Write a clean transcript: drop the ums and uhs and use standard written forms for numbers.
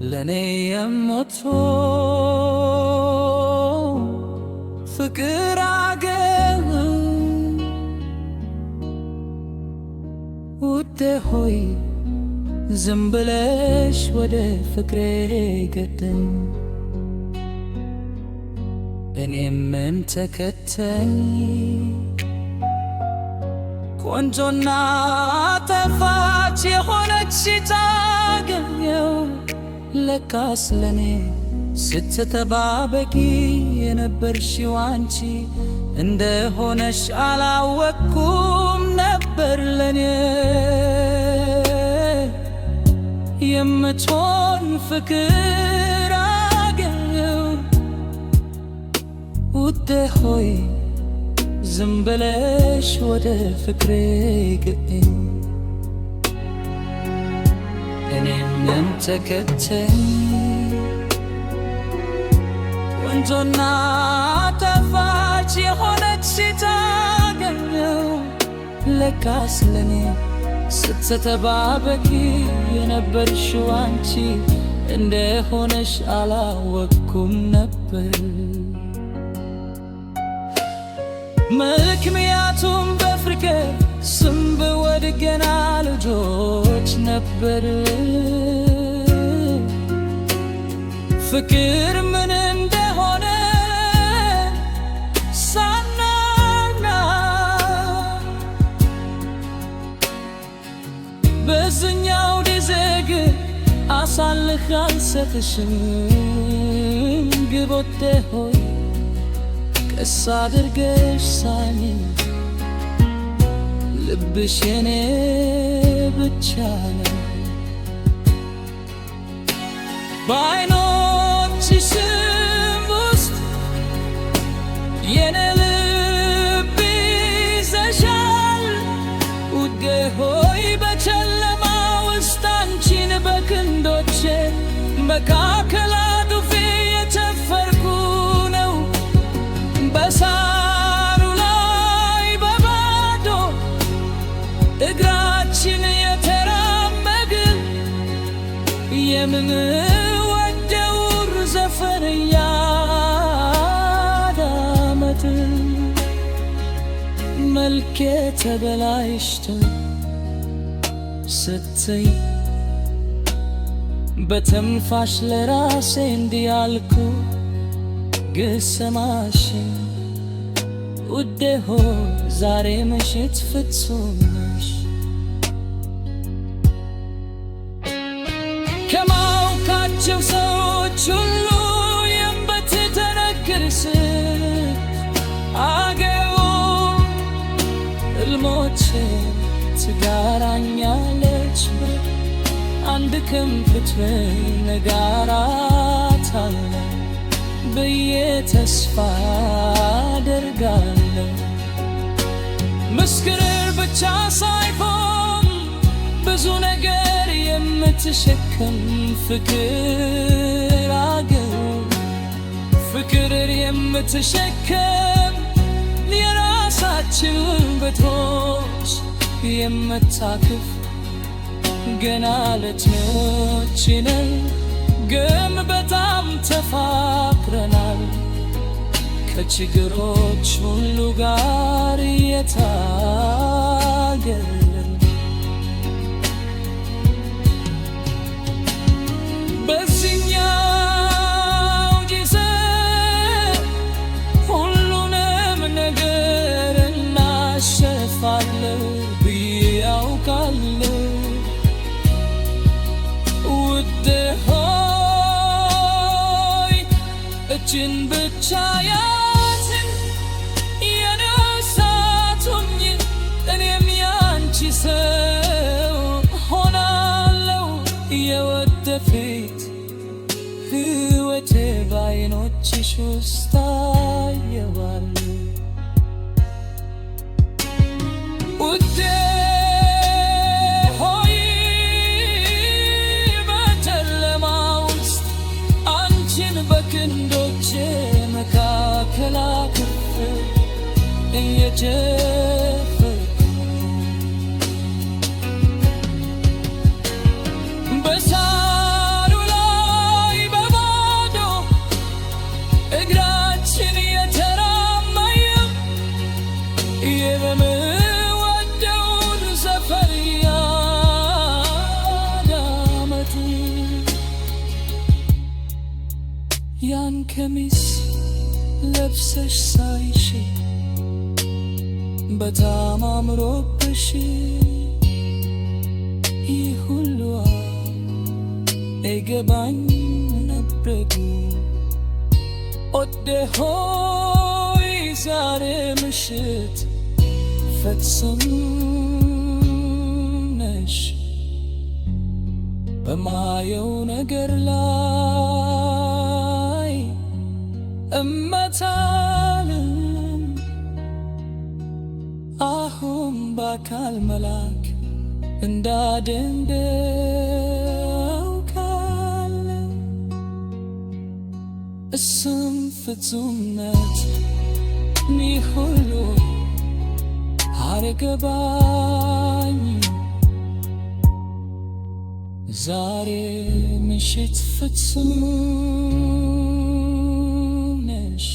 ለኔ የሞተው ፍቅር አገር ውዴ ሆይ ዝም ብለሽ ወደ ፍቅሬ ገደኝ እኔም ምን ተከተኝ ቆንጆና ጣፋጭ የሆነች ታገኘው ለካስ ለኔ ስትጠባበቂ የነበርሽው አንቺ እንደሆነሽ አላወቅኩም ነበር ለኔ የምትሆን ፍቅር አገኘው ውዴ ሆይ ዝም ብለሽ ወደ ፍቅሬ ግቢኝ እኔም ተከተኝ ቆንጆና ጣፋጭ የሆነች ታገኘው ለካስ ለኔ ስትጠባበቂ የነበርሽው አንቺ እንደሆነሽ አላወቅኩም ነበር ምክንያቱም በፍቅር ስም ብወድቅ ገና ልጆች ነበር ፍቅር ምን እንደሆነ ሳናውቅ በዚህኛው ጊዜ ግን አሳልፌ አልሰጥሽም ውዴ ሆይ ቀስ አድርገሽ ሳሚኝ ልብሽ የኔ ብቻ ነው በዓይኖችሽም ውስጥ የኔ ልብ ይዘሻል ውዴ ሆይ በጨለማ ውስጥ አንቺን በክንዶቼ መካከል አድፌ የጨፈርኩ ነው በሳሩ ላይ በባዶ እግራችን የተራመድን የምንወደው ዘፈን እያዳመጥን መልኬ ተበላሽቶ ስትይ በትንፋሽ ለራሴ እንዲህ አልኩ ግሰማሽ ውዴ ሆይ ዛሬ ምሽት ፍጹም ነሽ ከማውቃቸው ሰዎች ሁሉ የምትጠነክር አገው ሕልሞቼ ትጋራኛለች አንድ ክንፍት ነጋራታለሁ ብዬ ተስፋ አደርጋለሁ ምስክር ብቻ ሳይሆን ብዙ ነገር የምትሸከም ፍቅር አገር ፍቅር የምትሸከም የራሳችን ቤቶች የምታክፍ ገና ልጆች ነን ግን በጣም ተፋቅረናል ከችግሮች ሁሉ ጋር የታገልን በዚህኛው ጊዜ ሁሉንም ነገር እናሸንፋለን ብዬ አውቃለሁ ውዴ ሆይ እጅን ብቻ ያዝን የነሳቱኝ እኔም ያንቺ ሰው ሆናለሁ የወደፊት ሕይወቴ በዓይኖችሽ ውስጥ አየዋለሁ ውዴ በክንዶቼ መካከል አቅፌ እየጨፈርኩ በሳሩ ላይ ከሚስ ለብሰሽ ሳይሽ በጣም አምሮብሽ ይህ ሁሉ አይገባኝ ነበር። ወዴ ሆይ ዛሬ ምሽት ፍጹም ነሽ በማየው ነገር ላይ እመታለን። አሁን በአካል መላክ እንዳደንደው ካለ እሱም ፍጹምነት ይህ ሁሉ አረገባኝ። ዛሬ ምሽት ፍጹም ነሽ